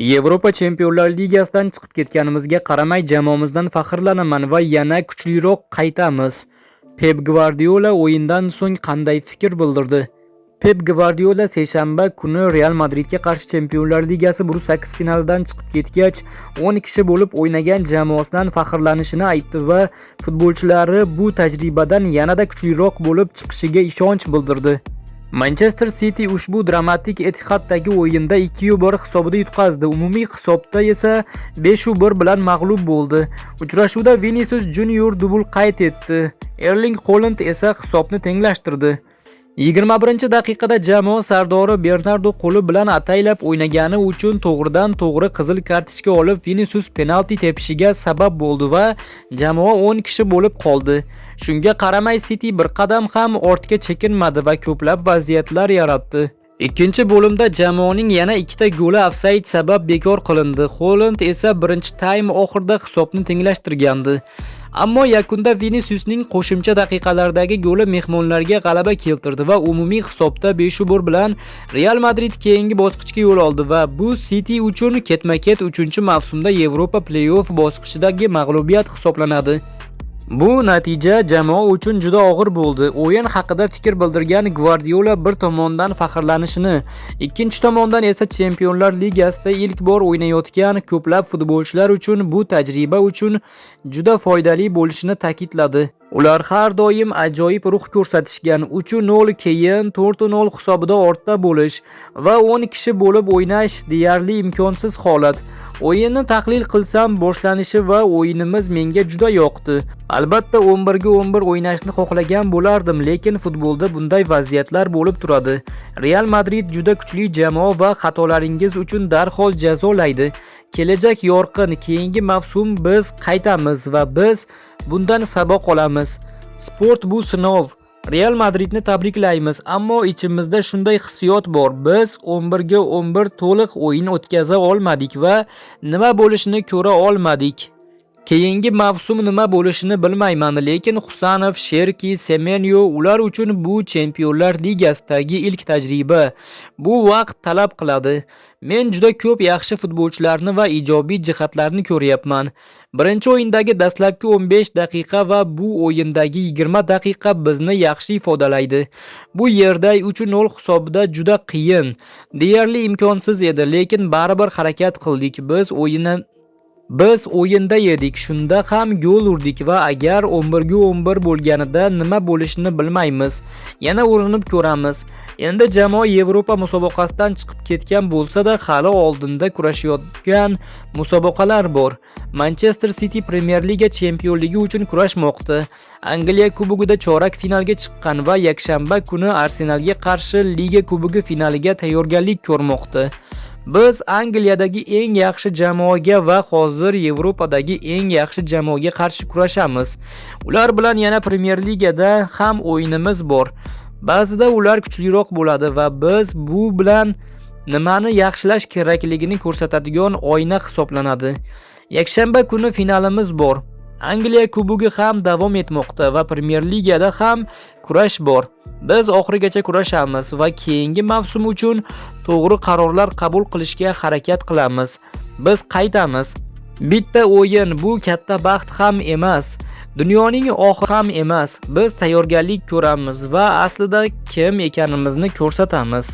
Yevropa Chempionlar Ligasidan chiqib ketganimizga qaramay jamoamizdan faxrlanaman va yana kuchliroq qaytamiz. Pep Gvardiola o'yindan so'ng qanday fikr bildirdi? Pep Gvardiola seshanba kuni Real Madridga qarshi Chempionlar Ligasi guruh 8 finalidan chiqib ketgach, 10 kishi bo'lib o'ynagan jamoasidan faxrlanishini aytdi va futbolchilari bu tajribadan yanada kuchliroq bo'lib chiqishiga ishonch bildirdi. Manchester City ushbu dramatik Etihad'dagi o'yinda 2-1 hisobida yutqazdi. Umumiy hisobda esa 5-1 bilan mag'lub bo'ldi. Uchrashuvda Vinicius Junior dubl qayd etdi. Erling Haaland esa hisobni tenglashtirdi. 21-daqiqada jamoa sardori Bernardo qo'li bilan ataylab o'ynagani uchun to'g'ridan-to'g'ri qizil kartochka olib, Vinicius penalti tepishiga sabab bo'ldi va jamoa 10 kishi bo'lib qoldi. Shunga qaramay City bir qadam ham ortga chekinmadi va ko'plab vaziyatlar yaratdi. Ikkinchi bo'limda jamoaning yana 2 ta goli ofsayd sabab bekor qilindi. Haaland esa birinchi taym oxirida hisobni tenglashtirgandi. Ammo yakunda Viniciusning qo'shimcha daqiqalardagi goli mehmonlarga g'alaba keltirdi va umumiy hisobda 5-1 bilan Real Madrid keyingi bosqichga yo'l oldi va bu City uchun ketma-ket 3-mavsumda Yevropa play-off bosqichidagi mag'lubiyat hisoblanadi. Bu natija jamoa uchun juda og'ir bo'ldi. O'yin haqida fikr bildirgan Gvardiola bir tomondan faxrlanishini, ikkinchi tomondan esa Chempionlar Ligasida ilk bor o'ynayotgan ko'plab futbolchilar uchun bu tajriba uchun juda foydali bo'lishini ta'kidladi. Ular har doim ajoyib ruh ko'rsatishgan. 3-0 keyin 4-0 hisobida ortda bo'lish va 10 kishi bo'lib o'ynash deyarli imkonsiz holat. O'yinni tahlil qilsam, boshlanishi va o'yinimiz menga juda yoqdi. Albatta 11 ga 11 o'ynashni xohlagan bo'lardim, lekin futbolda bunday vaziyatlar bo'lib turadi. Real Madrid juda kuchli jamoa va xatolaringiz uchun darhol jazolaydi. Kelajak yorqin, keyingi mavsum biz qaytamiz va biz bundan saboq olamiz. Sport bu sinov. Real Madridni tabriklaymiz, ammo ichimizda shunday hissiyot bor. Biz 11 ga 11 to'liq o'yin o'tkaza olmadik va nima bo'lishini ko'ra olmadik. Keyingi mavsum nima bo'lishini bilmayman, lekin Husanov, Sherki, Semenyo ular uchun bu Chempionlar Ligasidagi ilk tajriba. Bu vaqt talab qiladi. Men juda ko'p yaxshi futbolchilarni va ijobiy jihatlarni ko'ryapman. Birinchi o'yindagi dastlabki 15 daqiqa va bu o'yindagi 20 daqiqa bizni yaxshi ifodalaydi. Bu yerda 3-0 hisobida juda qiyin, deyarli imkonsiz edi, lekin baribir harakat qildik. Biz o'yinda yedik, shunda ham gol urdik va agar 11 ga 11 bo'lganida nima bo'lishini bilmaymiz. Yana urinib ko'ramiz. Endi jamoa Yevropa musobaqasidan chiqib ketgan bo'lsa-da, hali oldinda kurashayotgan musobaqalar bor. Manchester City Premier Liga chempionligi uchun kurashmoqda. Angliya Kubogida chorak finalga chiqqan va yakshanba kuni Arsenalga qarshi Liga Kubogi finaliga tayyorgarlik ko'rmoqda. Biz Angliyadagi eng yaxshi jamoaga va hozir Yevropadagi eng yaxshi jamoaga qarshi kurashamiz. Ular bilan yana Premier Ligada ham o'yinimiz bor. Ba'zida ular kuchliroq bo'ladi va biz bu bilan nimani yaxshilash kerakligini ko'rsatadigan oyna hisoblanadi. Yakshanba kuni finalimiz bor. Angliya Kubogi ham davom etmoqda va Premier Ligada ham kurash bor. Biz oxirigacha kurashamiz va keyingi mavsum uchun to'g'ri qarorlar qabul qilishga harakat qilamiz. Biz qaytamiz. Bitta o'yin bu katta baxt ham emas. Dunyoning oxiri ham emas. Biz tayyorgarlik ko'ramiz va aslida kim ekanimizni ko'rsatamiz.